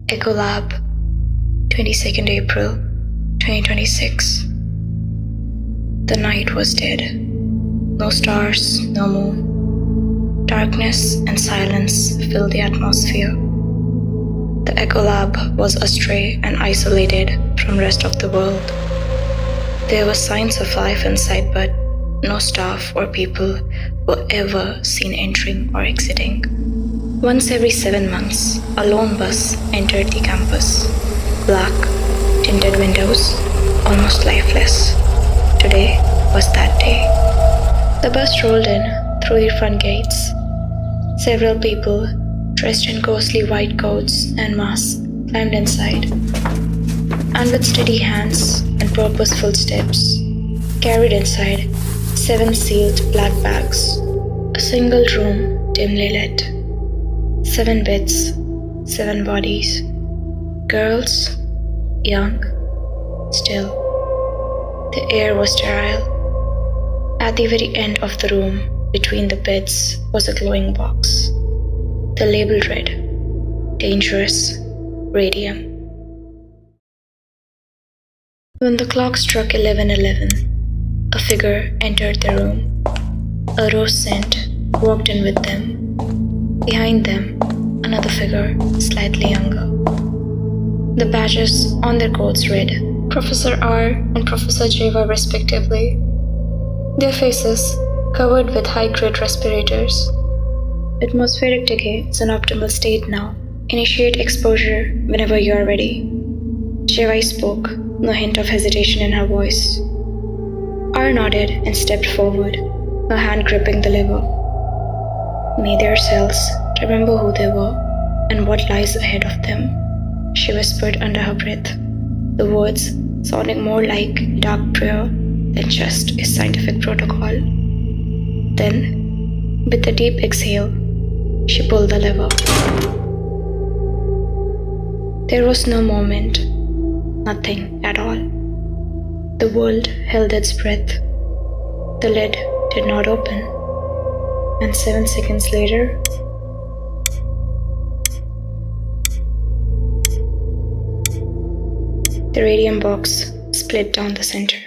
Echo Lab, 22nd April 2026. The night was dead. No stars, no moon. Darkness and silence filled the atmosphere. The Echo Lab was astray and isolated from rest of the world. There were signs of life inside, but no staff or people were ever seen entering or exiting. Once every 7 months, a lone bus entered the campus. Black, tinted windows, almost lifeless. Today was that day. The bus rolled in through the front gates. Several people, dressed in ghostly white coats and masks, climbed inside, and with steady hands and purposeful steps, carried inside 7 sealed black bags. A single room dimly lit. 7 beds, 7 bodies. Girls, young, still. The air was sterile. At the very end of the room, between the beds, was a glowing box. The label read, "Dangerous, Radium." When the clock struck 11:11, a figure entered the room. A rose scent walked in with them. Behind them, another figure, slightly younger. The badges on their coats read, Professor R and Professor JIYOO respectively. Their faces covered with high-grade respirators. Atmospheric decay is an optimal state now. Initiate exposure whenever you are ready. JIYOO spoke, no hint of hesitation in her voice. R nodded and stepped forward, her hand gripping the lever. May their cells remember who they were and what lies ahead of them, she whispered under her breath, the words sounding more like dark prayer than just a scientific protocol. Then, with a deep exhale, she pulled the lever. There was no movement, nothing at all. The world held its breath. The lid did not open. And 7 seconds later, the radium box split down the center.